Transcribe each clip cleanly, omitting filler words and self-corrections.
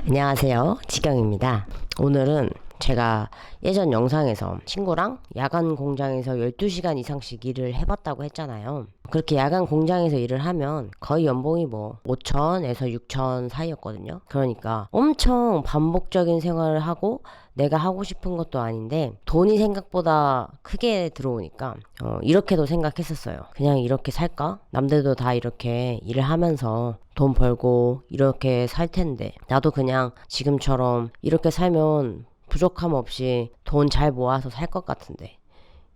안녕하세요. 지경입니다. 오늘은 제가 예전 영상에서 친구랑 야간 공장에서 12시간 이상씩 일을 해봤다고 했잖아요. 그렇게 야간 공장에서 일을 하면 거의 연봉이 5천에서 6천 사이였거든요. 그러니까 엄청 반복적인 생활을 하고 내가 하고 싶은 것도 아닌데 돈이 생각보다 크게 들어오니까 이렇게도 생각했었어요. 그냥 이렇게 살까? 남들도 다 이렇게 일을 하면서 돈 벌고 이렇게 살 텐데 나도 그냥 지금처럼 이렇게 살면 부족함 없이 돈 잘 모아서 살 것 같은데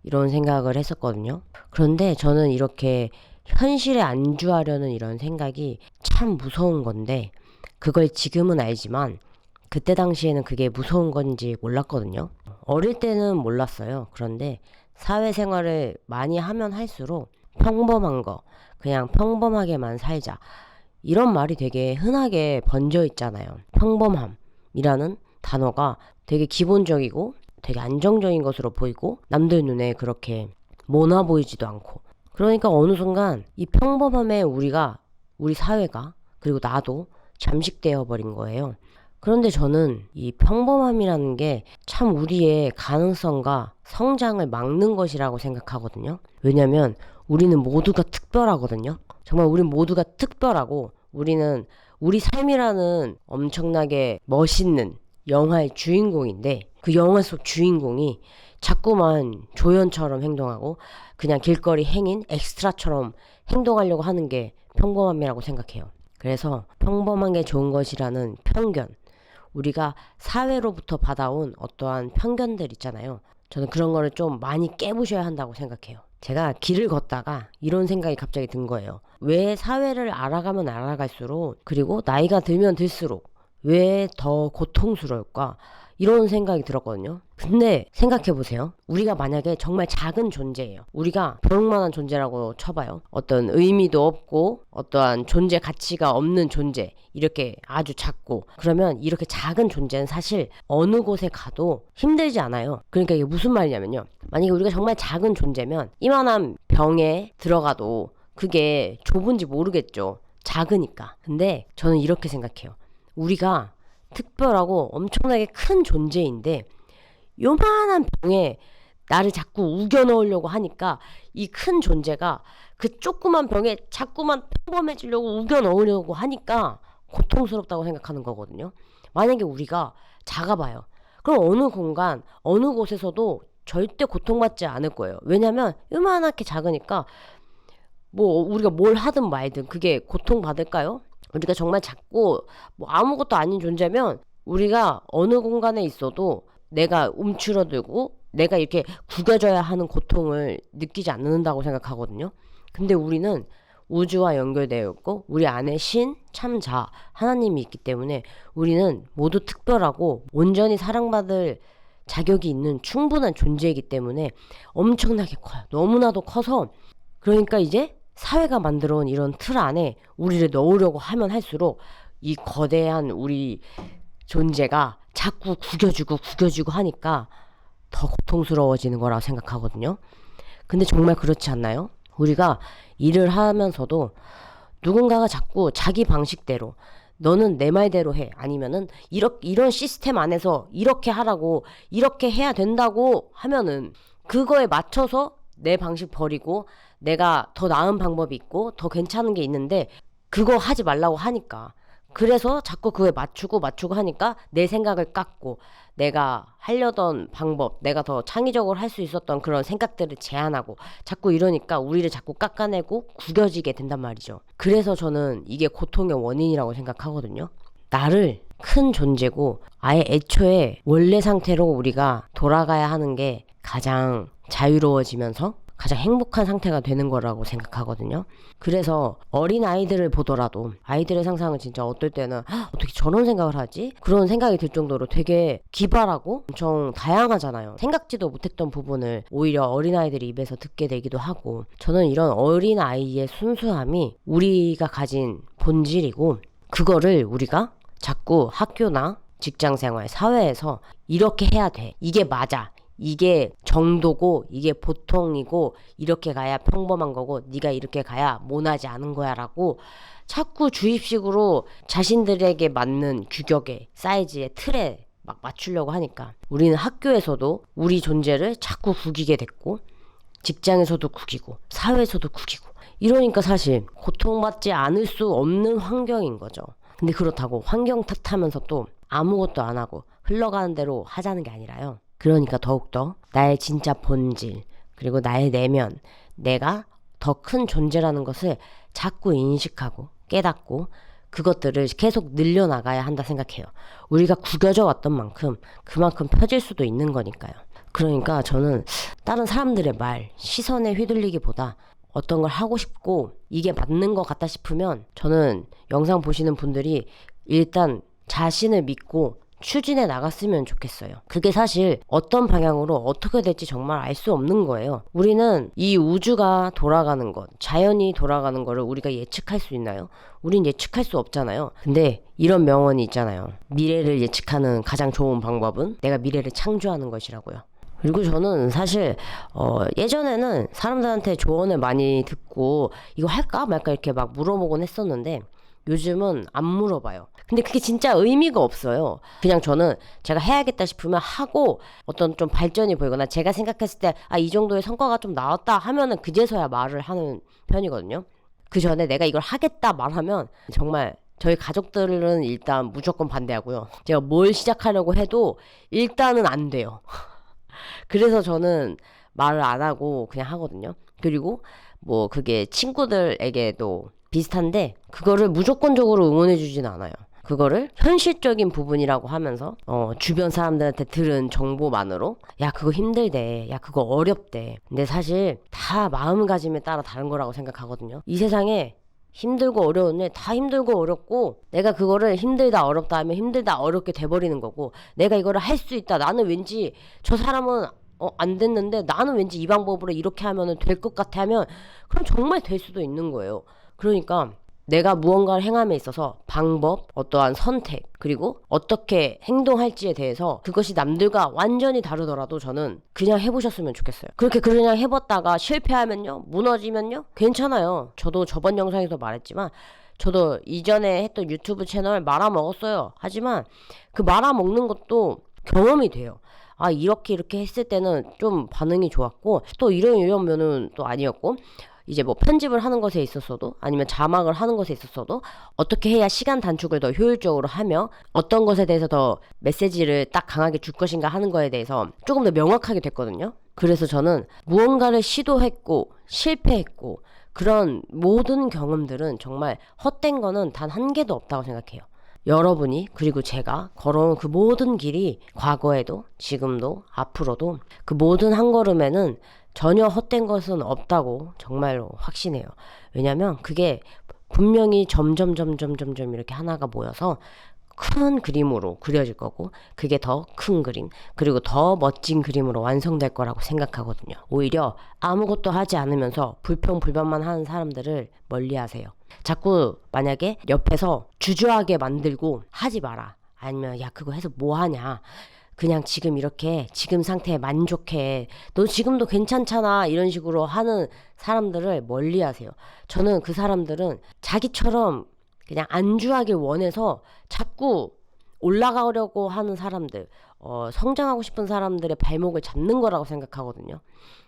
이런 생각을 했었거든요. 그런데 저는 이렇게 현실에 안주하려는 이런 생각이 참 무서운 건데 그걸 지금은 알지만 그때 당시에는 그게 무서운 건지 몰랐거든요. 어릴 때는 몰랐어요. 그런데 사회생활을 많이 하면 할수록 평범한 거, 그냥 평범하게만 살자. 이런 말이 되게 흔하게 번져 있잖아요. 평범함이라는 단어가 되게 기본적이고 되게 안정적인 것으로 보이고 남들 눈에 그렇게 모나 보이지도 않고 그러니까 어느 순간 이 평범함에 우리 사회가 그리고 나도 잠식되어 버린 거예요. 그런데 저는 이 평범함이라는 게 참 우리의 가능성과 성장을 막는 것이라고 생각하거든요. 왜냐면 우리는 모두가 특별하거든요. 정말 우리 모두가 특별하고 우리 삶이라는 엄청나게 멋있는 영화의 주인공인데 그 영화 속 주인공이 자꾸만 조연처럼 행동하고 그냥 길거리 행인 엑스트라처럼 행동하려고 하는 게 평범함이라고 생각해요. 그래서 평범한 게 좋은 것이라는 편견, 우리가 사회로부터 받아온 어떠한 편견들 있잖아요. 저는 그런 거를 좀 많이 깨부셔야 한다고 생각해요. 제가 길을 걷다가 이런 생각이 갑자기 든 거예요. 왜 사회를 알아가면 알아갈수록 그리고 나이가 들면 들수록 왜 더 고통스러울까? 이런 생각이 들었거든요. 근데 생각해보세요. 우리가 만약에 정말 작은 존재예요. 우리가 벼룩만한 존재라고 쳐봐요. 어떤 의미도 없고 어떠한 존재 가치가 없는 존재. 이렇게 아주 작고 그러면 이렇게 작은 존재는 사실 어느 곳에 가도 힘들지 않아요. 그러니까 이게 무슨 말이냐면요. 만약에 우리가 정말 작은 존재면 이만한 병에 들어가도 그게 좁은지 모르겠죠. 작으니까. 근데 저는 이렇게 생각해요. 우리가 특별하고 엄청나게 큰 존재인데 요만한 병에 나를 자꾸 우겨 넣으려고 하니까 이 큰 존재가 그 조그만 병에 자꾸만 평범해지려고 우겨 넣으려고 하니까 고통스럽다고 생각하는 거거든요. 만약에 우리가 작아봐요. 그럼 어느 공간, 어느 곳에서도 절대 고통받지 않을 거예요. 왜냐면 요만하게 작으니까 우리가 뭘 하든 말든 그게 고통받을까요? 우리가 정말 작고 아무것도 아닌 존재면 우리가 어느 공간에 있어도 내가 움츠러들고 내가 이렇게 구겨져야 하는 고통을 느끼지 않는다고 생각하거든요. 근데 우리는 우주와 연결되어 있고 우리 안에 신, 참자, 하나님이 있기 때문에 우리는 모두 특별하고 온전히 사랑받을 자격이 있는 충분한 존재이기 때문에 엄청나게 커요. 너무나도 커서 그러니까 이제 사회가 만들어온 이런 틀 안에 우리를 넣으려고 하면 할수록 이 거대한 우리 존재가 자꾸 구겨지고 하니까 더 고통스러워지는 거라고 생각하거든요. 근데 정말 그렇지 않나요? 우리가 일을 하면서도 누군가가 자꾸 자기 방식대로 너는 내 말대로 해. 아니면은 이런 시스템 안에서 이렇게 하라고 이렇게 해야 된다고 하면은 그거에 맞춰서 내 방식 버리고 내가 더 나은 방법이 있고 더 괜찮은 게 있는데 그거 하지 말라고 하니까 그래서 자꾸 그거에 맞추고 하니까 내 생각을 깎고 내가 하려던 방법 내가 더 창의적으로 할 수 있었던 그런 생각들을 제한하고 자꾸 이러니까 우리를 자꾸 깎아내고 구겨지게 된단 말이죠. 그래서 저는 이게 고통의 원인이라고 생각하거든요. 나를 큰 존재고 아예 애초에 원래 상태로 우리가 돌아가야 하는 게 가장 자유로워지면서 가장 행복한 상태가 되는 거라고 생각하거든요. 그래서 어린 아이들을 보더라도 아이들의 상상은 진짜 어떨 때는 어떻게 저런 생각을 하지? 그런 생각이 들 정도로 되게 기발하고 엄청 다양하잖아요. 생각지도 못했던 부분을 오히려 어린아이들이 입에서 듣게 되기도 하고 저는 이런 어린아이의 순수함이 우리가 가진 본질이고 그거를 우리가 자꾸 학교나 직장생활, 사회에서 이렇게 해야 돼. 이게 맞아. 이게 정도고 이게 보통이고 이렇게 가야 평범한 거고 네가 이렇게 가야 모나지 않은 거야 라고 자꾸 주입식으로 자신들에게 맞는 규격의 사이즈의 틀에 막 맞추려고 하니까 우리는 학교에서도 우리 존재를 자꾸 구기게 됐고 직장에서도 구기고 사회에서도 구기고 이러니까 사실 고통받지 않을 수 없는 환경인 거죠. 근데 그렇다고 환경 탓하면서 또 아무것도 안 하고 흘러가는 대로 하자는 게 아니라요. 그러니까 더욱더 나의 진짜 본질 그리고 나의 내면 내가 더 큰 존재라는 것을 자꾸 인식하고 깨닫고 그것들을 계속 늘려나가야 한다 생각해요. 우리가 구겨져 왔던 만큼 그만큼 펴질 수도 있는 거니까요. 그러니까 저는 다른 사람들의 말, 시선에 휘둘리기보다 어떤 걸 하고 싶고 이게 맞는 것 같다 싶으면 저는 영상 보시는 분들이 일단 자신을 믿고 추진해 나갔으면 좋겠어요. 그게 사실 어떤 방향으로 어떻게 될지 정말 알 수 없는 거예요. 우리는 이 우주가 돌아가는 것, 자연이 돌아가는 거를 우리가 예측할 수 있나요? 우린 예측할 수 없잖아요. 근데 이런 명언이 있잖아요. 미래를 예측하는 가장 좋은 방법은 내가 미래를 창조하는 것이라고요. 그리고 저는 사실 예전에는 사람들한테 조언을 많이 듣고 이거 할까 말까 이렇게 막 물어보곤 했었는데 요즘은 안 물어봐요. 근데 그게 진짜 의미가 없어요. 그냥 저는 제가 해야겠다 싶으면 하고 어떤 좀 발전이 보이거나 제가 생각했을 때 이 정도의 성과가 좀 나왔다 하면은 그제서야 말을 하는 편이거든요. 그 전에 내가 이걸 하겠다 말하면 정말 저희 가족들은 일단 무조건 반대하고요. 제가 뭘 시작하려고 해도 일단은 안 돼요. 그래서 저는 말을 안 하고 그냥 하거든요. 그리고 뭐 그게 친구들에게도 비슷한데 그거를 무조건적으로 응원해 주진 않아요. 그거를 현실적인 부분이라고 하면서 주변 사람들한테 들은 정보만으로 야 그거 힘들대 야 그거 어렵대. 근데 사실 다 마음가짐에 따라 다른 거라고 생각하거든요. 이 세상에 힘들고 어려운 일 다 힘들고 어렵고 내가 그거를 힘들다 어렵다 하면 힘들다 어렵게 돼버리는 거고 내가 이거를 할 수 있다 나는 왠지 저 사람은 안 됐는데 나는 왠지 이 방법으로 이렇게 하면은 될 것 같아 하면 그럼 정말 될 수도 있는 거예요. 그러니까 내가 무언가를 행함에 있어서 방법, 어떠한 선택, 그리고 어떻게 행동할지에 대해서 그것이 남들과 완전히 다르더라도 저는 그냥 해보셨으면 좋겠어요. 그렇게 그냥 해봤다가 실패하면요, 무너지면요, 괜찮아요. 저도 저번 영상에서 말했지만 저도 이전에 했던 유튜브 채널 말아먹었어요. 하지만 그 말아먹는 것도 경험이 돼요. 이렇게 했을 때는 좀 반응이 좋았고 또 이러면은 또 아니었고 이제 뭐 편집을 하는 것에 있었어도 아니면 자막을 하는 것에 있었어도 어떻게 해야 시간 단축을 더 효율적으로 하며 어떤 것에 대해서 더 메시지를 딱 강하게 줄 것인가 하는 거에 대해서 조금 더 명확하게 됐거든요. 그래서 저는 무언가를 시도했고 실패했고 그런 모든 경험들은 정말 헛된 거는 단 한 개도 없다고 생각해요. 여러분이 그리고 제가 걸어온 그 모든 길이 과거에도 지금도 앞으로도 그 모든 한 걸음에는 전혀 헛된 것은 없다고 정말로 확신해요. 왜냐면 그게 분명히 점점 이렇게 하나가 모여서 큰 그림으로 그려질 거고 그게 더 큰 그림 그리고 더 멋진 그림으로 완성될 거라고 생각하거든요. 오히려 아무것도 하지 않으면서 불평불만만 하는 사람들을 멀리하세요. 자꾸 만약에 옆에서 주저하게 만들고 하지 마라. 아니면 야 그거 해서 뭐 하냐. 그냥 지금 이렇게 지금 상태에 만족해. 너 지금도 괜찮잖아. 이런 식으로 하는 사람들을 멀리하세요. 저는 그 사람들은 자기처럼 그냥 안주하길 원해서 자꾸 올라가려고 하는 사람들, 성장하고 싶은 사람들의 발목을 잡는 거라고 생각하거든요.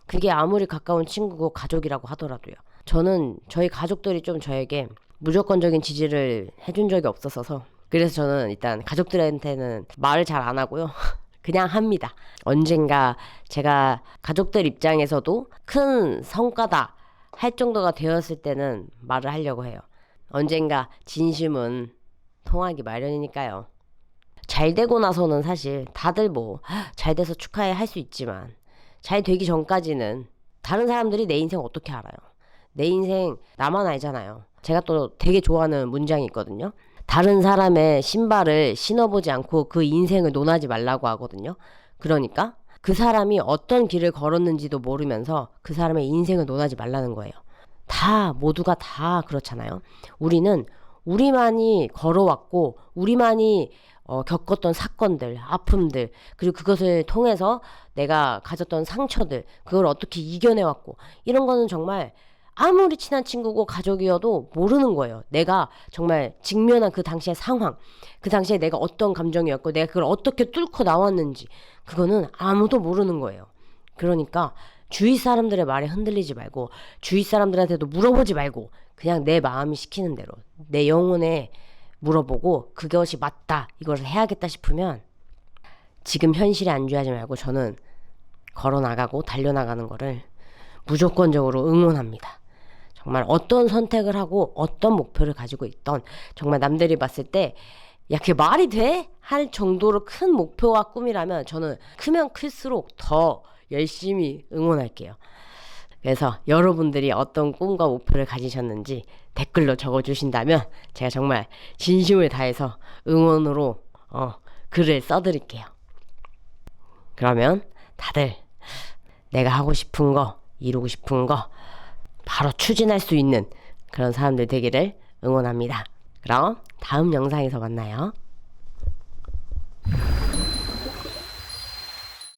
그게 아무리 가까운 친구고 가족이라고 하더라도요. 저는 저희 가족들이 좀 저에게 무조건적인 지지를 해준 적이 없어서 그래서 저는 일단 가족들한테는 말을 잘 안 하고요. 그냥 합니다. 언젠가 제가 가족들 입장에서도 큰 성과다 할 정도가 되었을 때는 말을 하려고 해요. 언젠가 진심은 통하기 마련이니까요. 잘 되고 나서는 사실 다들 뭐 잘 돼서 축하해 할 수 있지만 잘 되기 전까지는 다른 사람들이 내 인생 어떻게 알아요? 내 인생 나만 알잖아요. 제가 또 되게 좋아하는 문장이 있거든요. 다른 사람의 신발을 신어보지 않고 그 인생을 논하지 말라고 하거든요. 그러니까 그 사람이 어떤 길을 걸었는지도 모르면서 그 사람의 인생을 논하지 말라는 거예요. 모두가 다 그렇잖아요. 우리는 우리만이 걸어왔고 우리만이 겪었던 사건들, 아픔들, 그리고 그것을 통해서 내가 가졌던 상처들, 그걸 어떻게 이겨내왔고, 이런 거는 정말 아무리 친한 친구고 가족이어도 모르는 거예요. 내가 정말 직면한 그 당시의 상황, 그 당시에 내가 어떤 감정이었고, 내가 그걸 어떻게 뚫고 나왔는지, 그거는 아무도 모르는 거예요. 그러니까 주위 사람들의 말에 흔들리지 말고, 주위 사람들한테도 물어보지 말고, 그냥 내 마음이 시키는 대로, 내 영혼에 물어보고, 그것이 맞다, 이걸 해야겠다 싶으면, 지금 현실에 안주하지 말고, 저는 걸어나가고 달려나가는 거를 무조건적으로 응원합니다. 정말 어떤 선택을 하고 어떤 목표를 가지고 있던, 정말 남들이 봤을 때 야, 그게 말이 돼? 할 정도로 큰 목표와 꿈이라면 저는 크면 클수록 더 열심히 응원할게요. 그래서 여러분들이 어떤 꿈과 목표를 가지셨는지 댓글로 적어주신다면 제가 정말 진심을 다해서 응원으로 글을 써드릴게요. 그러면 다들 내가 하고 싶은 거, 이루고 싶은 거 바로 추진할 수 있는 그런 사람들 되기를 응원합니다. 그럼 다음 영상에서 만나요.